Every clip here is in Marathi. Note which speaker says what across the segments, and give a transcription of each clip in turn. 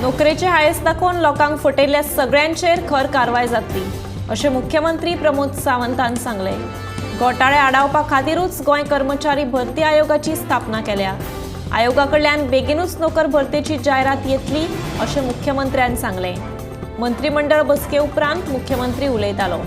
Speaker 1: नोकरेचे हायस दाखोवन लोकांक फटयल्ल्या सगळ्यांचेर खर कारवाय जातली अशें मुख्यमंत्री प्रमोद सावंतान सांगले। घोटाळे आडावपा खातीरूच गोंय कर्मचारी भरती आयोगाची स्थापना केल्या। आयोगा कडल्यान बेगीनूच नोकर भरतेची जायरात येतली अशें मुख्यमंत्र्यान सांगले। मंत्रिमंडळ बसके उपरांत मुख्यमंत्री उलयतालो।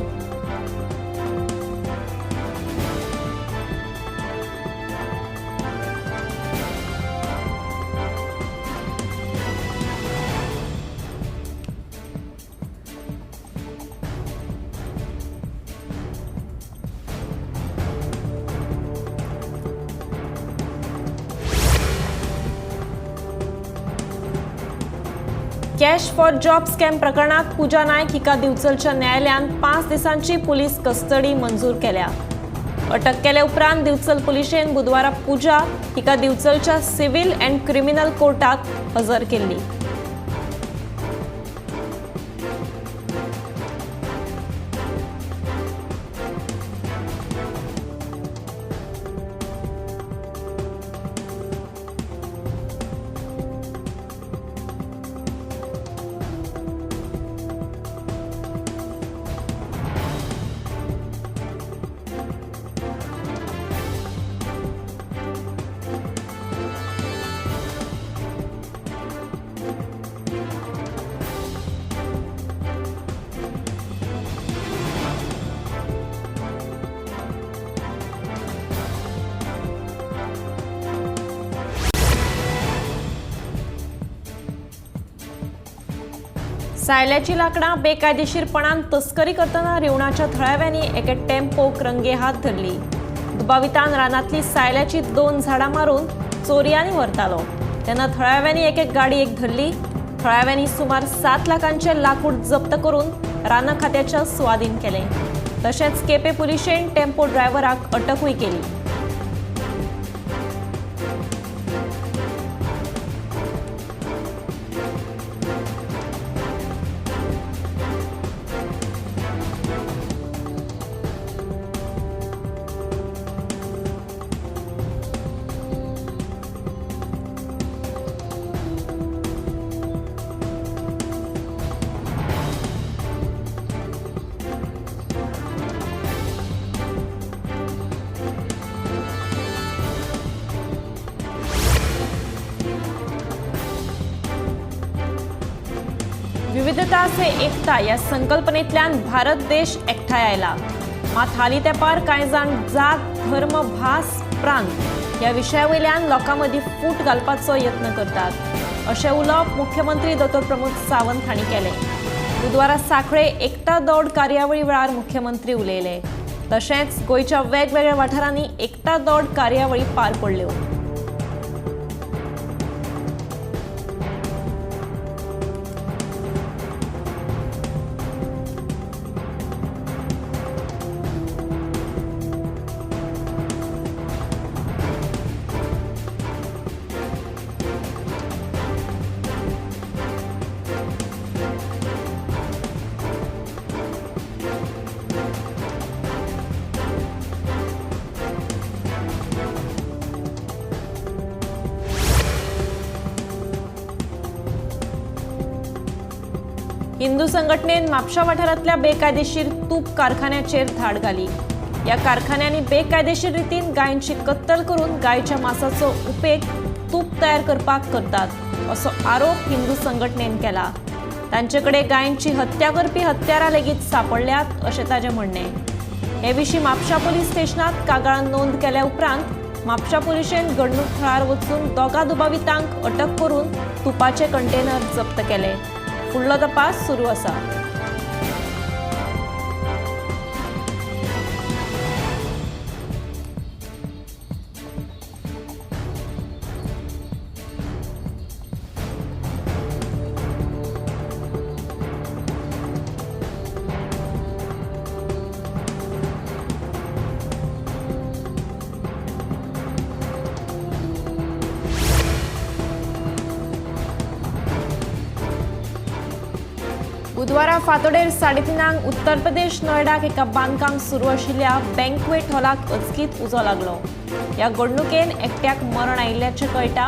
Speaker 1: कॅश फॉर जॉब स्कॅम प्रकरणात पूजा नायक हिका दिवचलच्या न्यायालयान 5 दिसांची पुलीस कस्टडी मंजूर केल्या। अटक केले उपरांत दिवचल पुलिशेन बुधवारा पूजा हिका दिवचलच्या सिव्हिल अँड क्रिमिनल कोर्टात हजर केली। सायल्याची लाकडां बेकायदेशीरपणान तस्करी करतना रिवणाच्या थळाव्यांनी एके टेम्पोक रंगे हात धरली। दुबावितान रानांतली सायल्याची 2 झाडां मारून चोरयांनी व्हरतालो तेन्ना थळाव्यांनी एक गाडी धरली। थळाव्यांनी सुमार 7 लाखांचे लाकूड जप्त करून रान खात्याच्या सुवाधीन केले। तशेंच केपे पुलिशेन टेम्पो ड्रायव्हराक अटकूय केली। विविधता से एकता या संकल्पनेतल्यान भारत देश एकठांय आयला। मात हालीं तेंपार कांय जाण जात, धर्म, भास, प्रांत ह्या विशयावयल्यान लोकां मदीं फूट घालपाचो यत्न करतात अशें उलोवप मुख्यमंत्री डॉ प्रमोद सावंत हांणी केलें। बुधवारा सांखळे एकता दौड कार्यावळी वेळार मुख्यमंत्री उलयले। तशेंच गोंयच्या वेगवेगळ्या वाठारांनी एकता दौड कार्यावळी पार पडल्यो। हिंदू संघटनेन म्हापशा वाठारांतल्या बेकायदेशीर तूप कारखान्याचेर धाड घाली। या कारखान्यांनी बेकायदेशीर रितीन गायंची कत्तल करून गायच्या मांसाचो उपेग तूप तयार करपाक करतात असो आरोप हिंदू संघटनेन केला। तांचेकडे गायंची हत्या करपी हत्यारां लेगीत सापडल्यात अशें ताचें म्हणणें। हे विशीं म्हापशा पुलीस स्टेशनात कागाळान नोंद केल्या उपरांत म्हापशा पुलिशेन घडणूक थळार वचून दोगा दुबावितांक अटक करून तुपाचे कंटेनर जप्त केले। फुडलो तपास सुरू आसा। बुधवारा फातोडेर 3:30 उत्तर प्रदेश नोएडाक एका बांदकाम सुरू आशिल्ल्या बँक्वेट हॉलाक अचकीत उजो लागलो। ह्या घडणुकेन एकट्याक मरण आयिल्ल्याचें कळटा।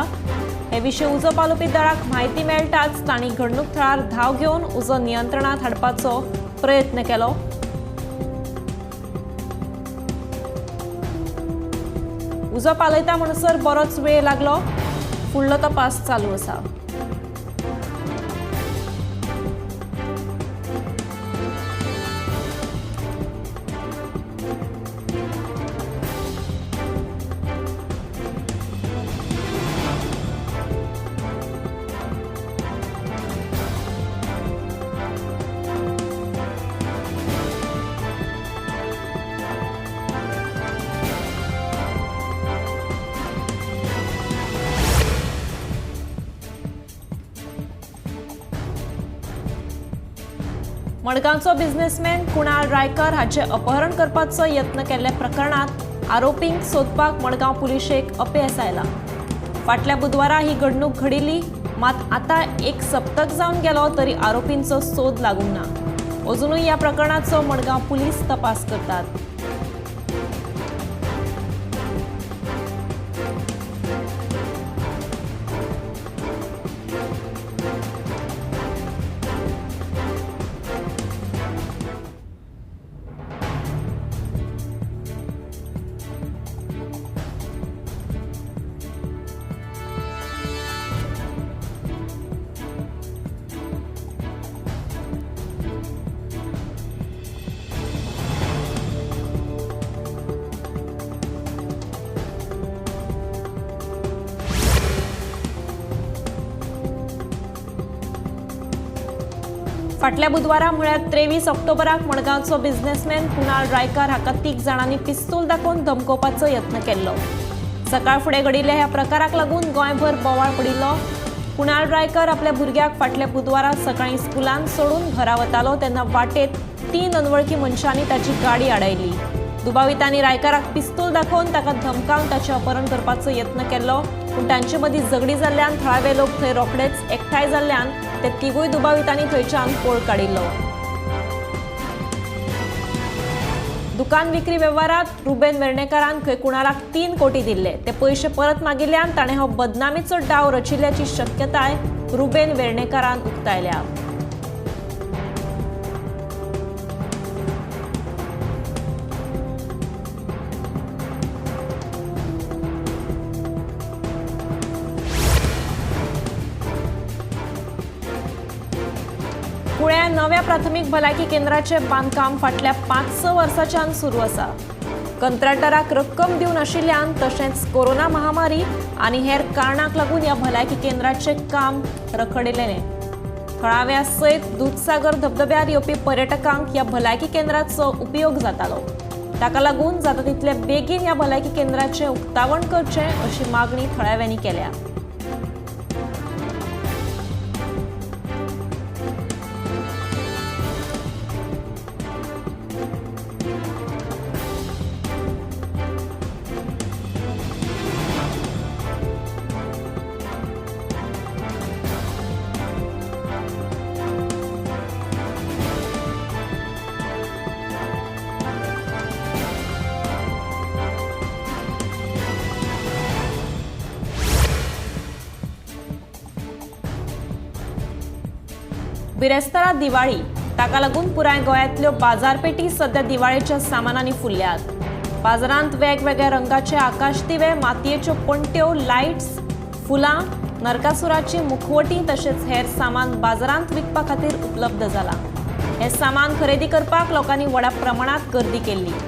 Speaker 1: हे विशीं उजो पालोवपी दळाक म्हायती मेळटाच तांणी घडणूक थळार धाव घेवन उजो नियंत्रणांत हाडपाचो प्रयत्न केलो. उजो पालयता म्हणसर बरोच वेळ लागलो. फुडलो तपास चालू आसा. मडगांवचो बिझनेसमॅन कुणाल रायकर हाचे अपहरण करपाचो यत्न केल्ल्या प्रकरणात आरोपींक सोदपाक मडगांव पुलिशेक अपेस आयला. फाटल्या बुधवारा ही घडणूक घडिल्ली, मात आता एक सप्तक जावन गेलो तरी आरोपींचो सोद लागूंक ना. अजुनूय ह्या प्रकरणाचो मडगांव पुलीस तपास करतात. फाटल्या बुधवारा म्हळ्यार 23 ऑक्टोबराक मडगांवचो बिझनेसमॅन कुणाल रायकर हाका 3 जाणांनी पिस्तूल दाखोवन धमकोवपाचो यत्न केल्लो. सकाळ फुडें घडिल्ल्या ह्या प्रकाराक लागून गोंयभर बोवाळ पडिल्लो. कुणाल रायकर आपल्या भुरग्याक फाटल्या बुधवारा सकाळीं स्कुलान सोडून घरा वतालो तेन्ना वाटेत 3 अनवळखी मनशांनी ताची गाडी आडायली. दुबावितांनी रायकराक पिस्तूल दाखोवन ताका धमकावन ताचें अपहरण करपाचो यत्न केल्लो, पूण तांचे मदीं झगडी जाल्ल्यान थळावे लोक थंय रोखडेच एकठांय जाल्ल्यान ते तिगूय दुबावितांनी थंयच्यान पळ काडिल्लो. दुकान विक्री वेव्हारात रुबेन वेर्णेकारान खंय कुणालाक 3 कोटी दिल्ले. ते पयशे परत मागिल्ल्यान ताणें हो बदनामीचो डाव रचिल्ल्याची शक्यताय रुबेन वेर्णेकारान उक्तायल्या. पुण्या नव्या प्राथमिक भलायकी केंद्राचे बांदकाम फाटल्या 5-6 वर्सांच्यान सुरू आसा. कंत्राटदाराक रक्कम दिवन आशिल्ल्यान तशेंच कोरोना महामारी आनी हेर कारणांक लागून ह्या भलायकी केंद्राचे काम रखडिल्लें. थळाव्या सयत दूधसागर धबधब्यार येवपी पर्यटकांक ह्या भलायकी केंद्राचो उपयोग जातालो. ताका लागून जाता तितले बेगीन ह्या भलायकी केंद्राचें उक्तावण करचें अशी मागणी थळाव्यांनी केल्या. बिरेस्तारा दिवाळी ताका लागून पुराय गोंयांतल्यो बाजारपेटी सध्या दिवाळेच्या सामानांनी फुल्ल्यात. बाजारांत वेगवेगळ्या रंगाचे आकाश दिवे, मातयेच्यो पणट्यो, लायट्स, फुलां, नरकासुराची मुखवटी तशेंच हेर सामान बाजारांत विकपा खातीर उपलब्ध जाला. हे सामान खरेदी करपाक लोकांनी व्हडा प्रमाणात गर्दी केल्ली.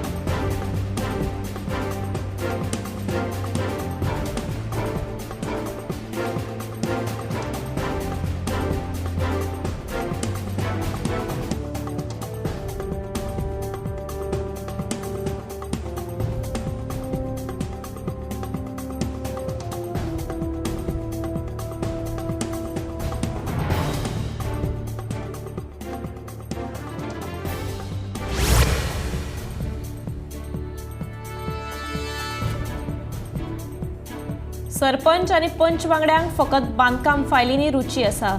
Speaker 1: सरपंच आणि पंच वांगड्यांक फकत बांदकाम फायलींनी रुची आसा.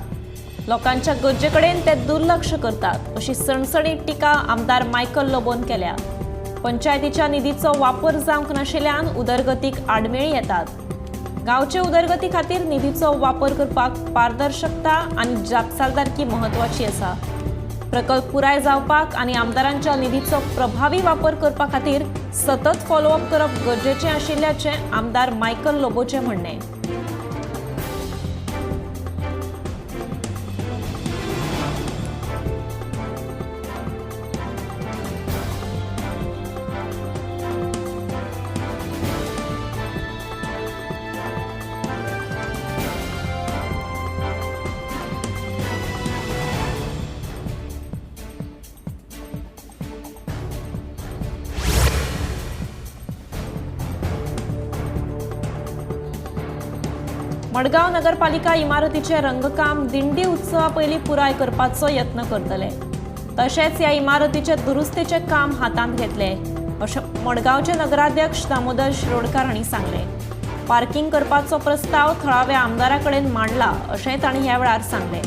Speaker 1: लोकांच्या गरजे कडेन ते दुर्लक्ष करतात अशी सणसणीत टिका आमदार मायकल लोबोन केल्या. पंचायतीच्या निधीचो वापर जावंक नाशिल्ल्यान उदरगतीक आडमेळी येतात. गावचे उदरगती खातीर निधीचो वापर करपाक पारदर्शकता आनी जापसालदारकी महत्वाची आसा। प्रकल्प पुराय जावपाक आनी आमदारांच्या निधीचो प्रभावी वापर करपा खातीर सतत फॉलोअप करप गरजेचें आशिल्ल्याचें आमदार मायकल लोबोचें म्हणणें। मडगांव नगरपालिका इमारतीचे रंगकाम दिंडी उत्सवा पयलीं पुराय करपाचो यत्न करतले। तशेंच ह्या इमारतीचे दुरुस्तीचे काम हातांत घेतले अशें मडगांवचे नगराध्यक्ष दामोदर शिरोडकार हांणी सांगले। पार्किंग करपाचो प्रस्ताव थळाव्या आमदारा कडेन मांडला अशेंय तांणी ह्या वेळार सांगले।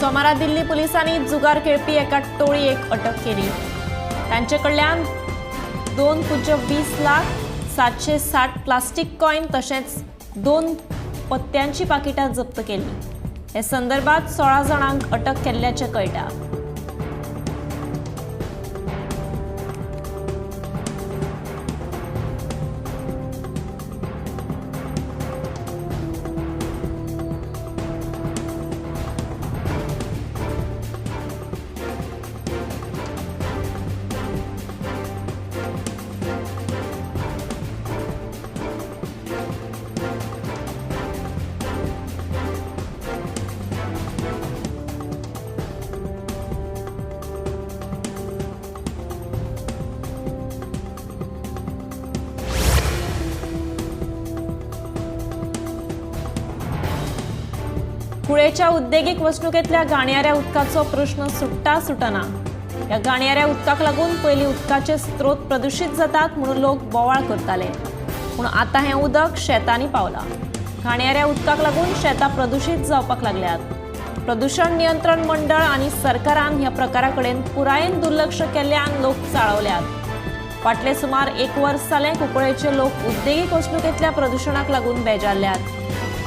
Speaker 1: सोमारा दिल्ली पुलिसांनी जुगार खेळपी एका टोळयेक अटक केली। तांचे कडल्यान 2,20,760 प्लास्टिक कॉइन तशेंच 2 पत्त्यांची पाकिटां जप्त केली। हे संदर्भात 16 जाणांक अटक केल्ल्याचें कळटा। कुळेच्या उद्देगीक वसणुकेतल्या गाणयाऱ्या उदकाचो प्रश्न सुटना। ह्या गाणयाऱ्या उदकाक लागून पयलीं उदकाचे स्त्रोत प्रदूषित जातात म्हणून लोक बोवाळ करताले, पूण आतां हें उदक शेतांनी पावलां। गाणयाऱ्या उदकाक लागून शेतां प्रदूषित जावपाक लागल्यात। प्रदूषण नियंत्रण मंडळ आनी सरकारान ह्या प्रकारा कडेन पुरायेन दुर्लक्ष केल्ल्यान लोक चाळवल्यात। फाटले सुमार 1 वर्स जालें कुंकळेचे लोक उद्देगीक वसणुकेतल्या प्रदूषणाक लागून बेजारल्यात।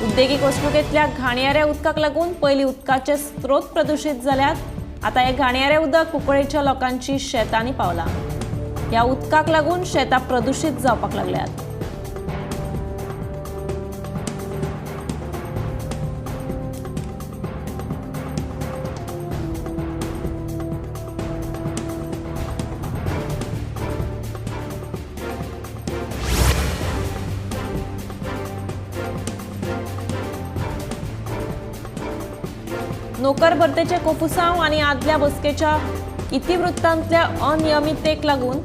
Speaker 1: उद्देगीक वसणुकेतल्या घाणयाऱ्या उदकाक लागून पयलीं उदकाचे स्त्रोत प्रदूषित जाल्यात। आतां हे घाणयारे उदक कुंकळेच्या लोकांची शेतांनी पावलां। ह्या उदकाक लागून शेतां प्रदूषित जावपाक लागल्यात। नोकर भरतेचे कोफुसांव आनी आदल्या बसकेच्या इतिवृत्तांतल्या अनियमिततेक लागून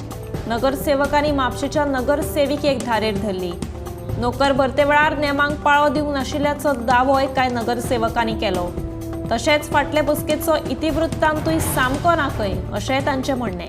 Speaker 1: नगरसेवकांनी म्हापशेच्या नगरसेविकेक धारेर धरली। नोकर भरते वेळार नेमांक पाळो दिवंक नाशिल्ल्याचो दावोय कांय नगरसेवकांनी केलो। तशेंच फाटले बसकेचो इतिवृत्तांतूय सामको नाकय अशेंय तांचें म्हणणें।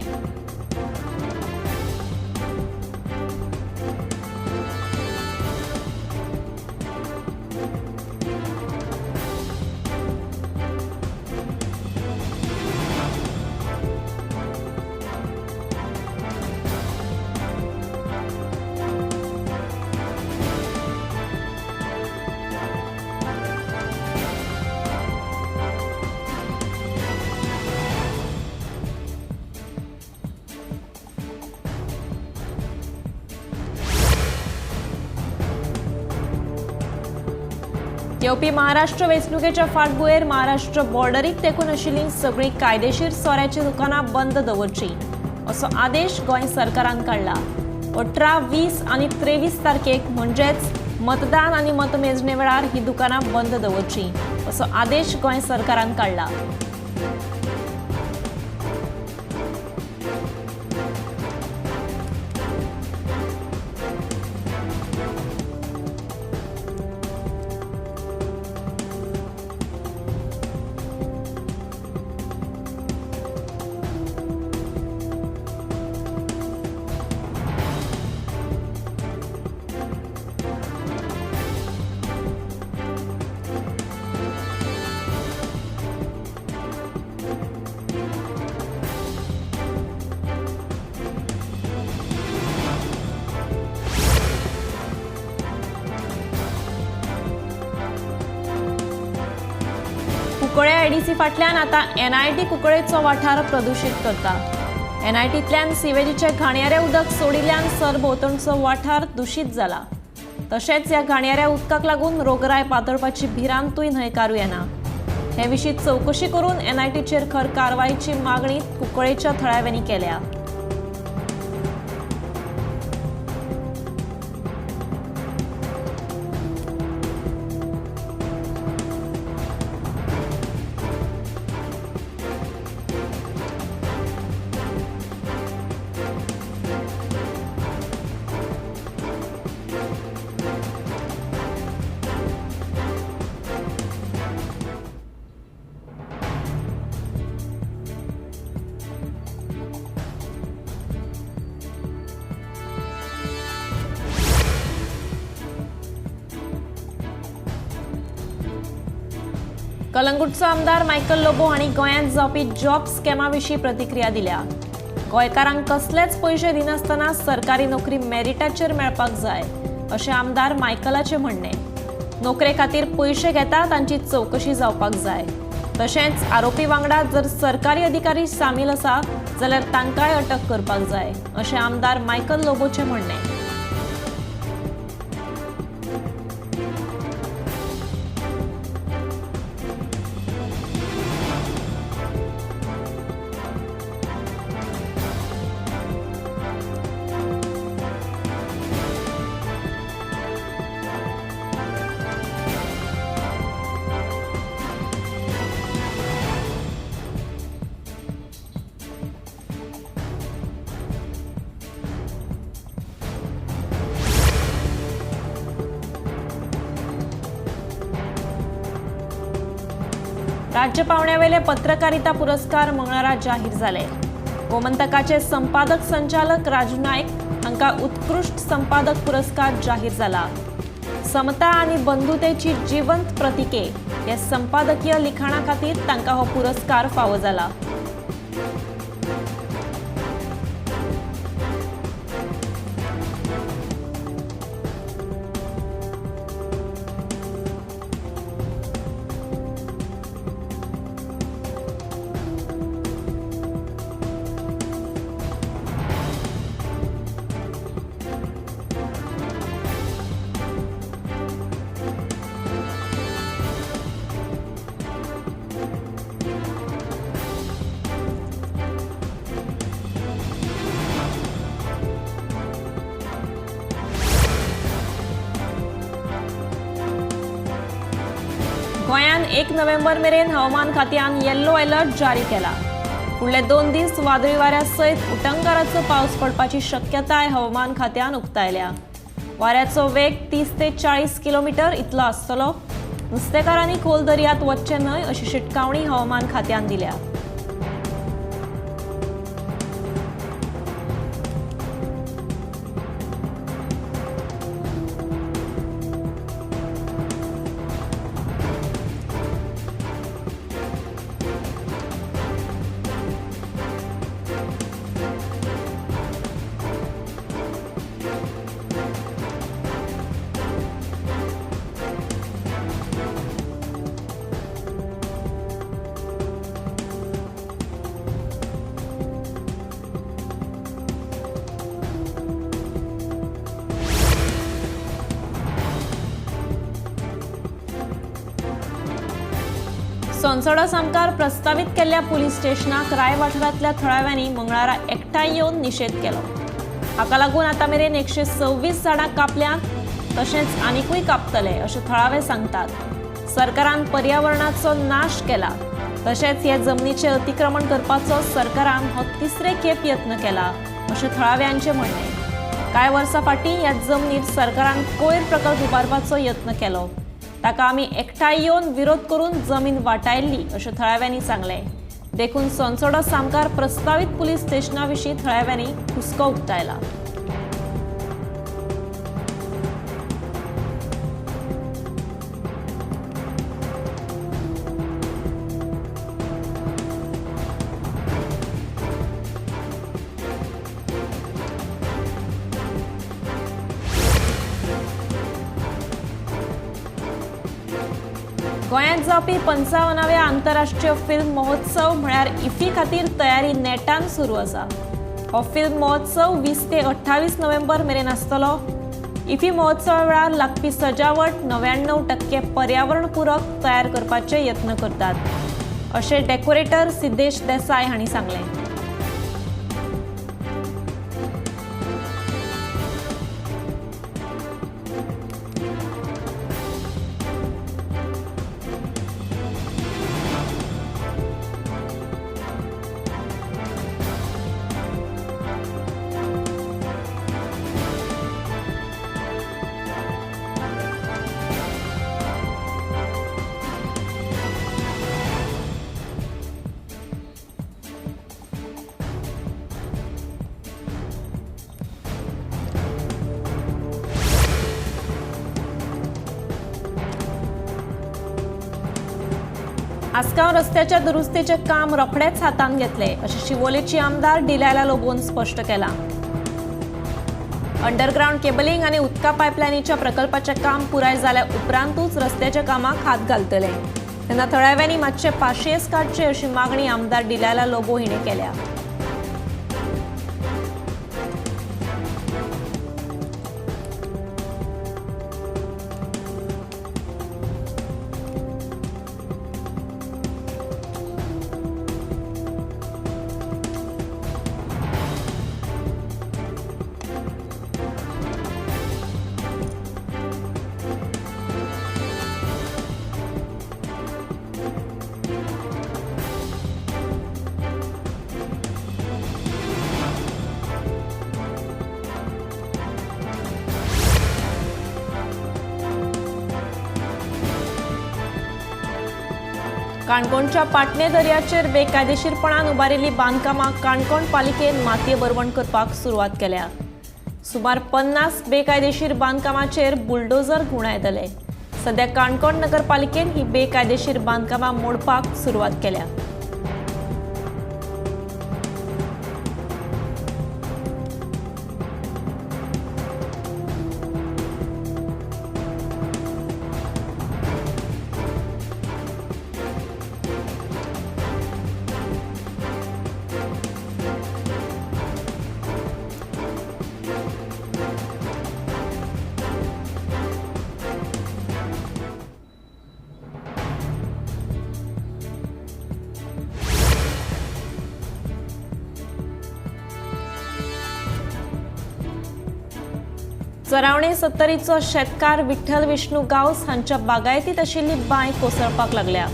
Speaker 1: येवपी महाराष्ट्र वेंचणुकेच्या फाटभुंयेर महाराष्ट्र बॉर्डरीक तेंकून आशिल्लीं सगळीं कायदेशीर सोऱ्याचीं दुकानां बंद दवरची असो आदेश गोंय सरकारान काडला। 18, 20 आनी 23 तारखेक म्हणजेच मतदान आणि मतमेजणे वेळार ही दुकानां बंद दवरची असो आदेश गोंय सरकारान काढला। कुंकळे आयडीसी फाटल्यान आता NIT कुंकळेचो वाठार प्रदूषित करता। NITंतल्यान सिवेजीचे घाणयारे उदक सोडिल्ल्यान सरभोंवतणचो वाठार दूषित जाला। तशेंच ह्या घाणयाऱ्या उदकाक लागून रोगराय पातळपाची भिरांतूय न्हयकारूं येना। हे विशीं चवकशी करून NITचेर खर कारवायेची मागणी कुंकळेच्या थळाव्यांनी केल्या। कलंगूटचो आमदार मायकल लोबो हांणी गोंयांत जावपी जॉब स्कॅमा विशीं प्रतिक्रिया दिल्या। गोंयकारांक कसलेच पयशे दिनासतना सरकारी नोकरी मेरिटाचेर मेळपाक जाय अशें आमदार मायकलाचें म्हणणें। नोकरे खातीर पयशे घेता तांची चवकशी जावपाक जाय। तशेंच आरोपी वांगडा जर सरकारी अधिकारी सामील आसा जाल्यार तांकांय अटक करपाक जाय अशें आमदार मायकल लोबोचें म्हणणें। राज्य पावण्यावेले पत्रकारिता पुरस्कार मंगळारा जाहीर जाले। गोमंतकाचे संपादक संचालक राजू नायक हांकां उत्कृष्ट संपादक पुरस्कार जाहीर जाला। समता आणि बंधुतेची जिवंत प्रतिके हे संपादकीय लिखाणा खातीर तांकां हो पुरस्कार फावो जाला। गोंयान 1 नोव्हेंबर मेरेन हवामान खात्यान येल्लो अलर्ट जारी केला। फुडले 2 दीस वादळी वाऱ्या सयत उटंगाराचो पावस पडपाची शक्यताय हवामान खात्यान उक्तायल्या। वाऱ्याचो वेग 30 ते 40 किलोमीटर इतलो आसतलो। नुस्तेकारांनी खोल दर्यांत वचचे न्हय अशी शिटकावणी हवामान खात्यान दिल्या। सोनसोडा सामकार प्रस्तावित केल्ल्या पुलीस स्टेशनाक राय वाठारांतल्या थळाव्यांनी मंगळारा एकठांय येवन निशेध केलो। हाका लागून आतां मेरेन 126 झाडां कापल्यांत तशेंच आनीकूय कापतले अशें थळावे सांगतात। सरकारान पर्यावरणाचो नाश केला, तशेंच ह्या जमनीचे अतिक्रमण करपाचो सरकारान हो तिसरे खेप यत्न केला अशें थळाव्यांचे म्हणणे। कांय वर्सां फाटीं ह्या जमनीर सरकारान कोयर प्रकल्प उबारपाचो यत्न केलो, ताका आमी एकठांय येवन विरोध करून जमीन वाटायल्ली अशें थळाव्यांनी सांगलें। देखून संसोडो सामकार प्रस्तावित पुलीस स्टेशना विशीं थळाव्यांनी हुस्को उक्तायला। गोंयांत जावपी 55व्या आंतरराष्ट्रीय फिल्म महोत्सव म्हळ्यार इफ्फी खातीर तयारी नेटान सुरू आसा। हो फिल्म महोत्सव 20 ते 28 नोव्हेंबर मेरेन आसतलो। इफ्फी महोत्सवा वेळार लागपी सजावट 99% पर्यावरण पूरक तयार करपाचे यत्न करतात अशें डेकोरेटर सिद्धेश देसाय हांणी सांगलें। आसगांव रस्त्याच्या दुरुस्तीचे काम रोखडेच हातान घेतले अशें शिवोलेची आमदार डिलायला लोबोन स्पश्ट केलां। अंडरग्राउंड केबलिंग आनी उदका पायपलायनीच्या प्रकल्पाचें काम पुराय जाल्या उपरांतूच रस्त्याच्या कामाक हात घालतले, तेन्ना थळाव्यांनी मातशे पाशयेस काडचे अशी मागणी आमदार डिलायला लोबो हिणें केल्या। काणकोणच्या पाटणे दर्याचेर बेकायदेशीरपणान उबारिल्ली बांदकामां काणकोण पालिकेन मातये भरवण करपाक सुरवात केल्या। सुमार 50 बेकायदेशीर बांदकामांचेर बुलडोजर घुवडायतले। सध्या काणकोण नगरपालिकेन ही बेकायदेशीर बांदकामां मोडपाक सुरवात केल्या। चरावणे सत्तरीचो शेतकार विठ्ठल विष्णू गावस हांच्या बागायतीत आशिल्ली बांय कोसळपाक लागल्या।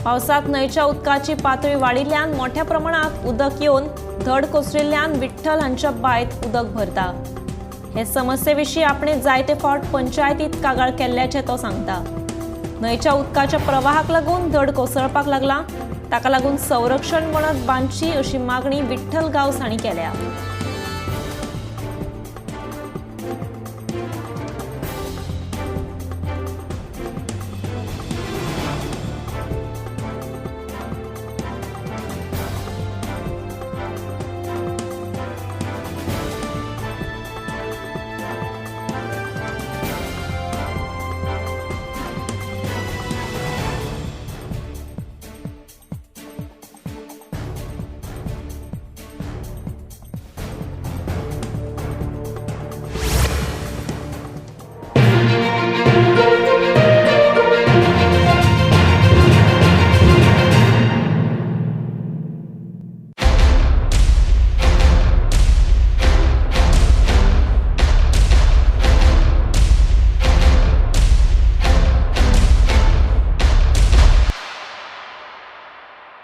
Speaker 1: पावसात न्हंयच्या उदकाची पातळी वाडिल्ल्यान मोठ्या प्रमाणात उदक येवन धड कोसळिल्ल्यान विठ्ठल हांच्या बांयत उदक भरता। हे समस्ये विशीं आपणे जायते फावट पंचायतीत कागाळ केल्ल्याचे तो सांगता। न्हंयच्या उदकाच्या प्रवाहाक लागून धड कोसळपाक लागला, ताका लागून संरक्षण वणत बांदची अशी मागणी विठ्ठल गावस हांणी केल्या।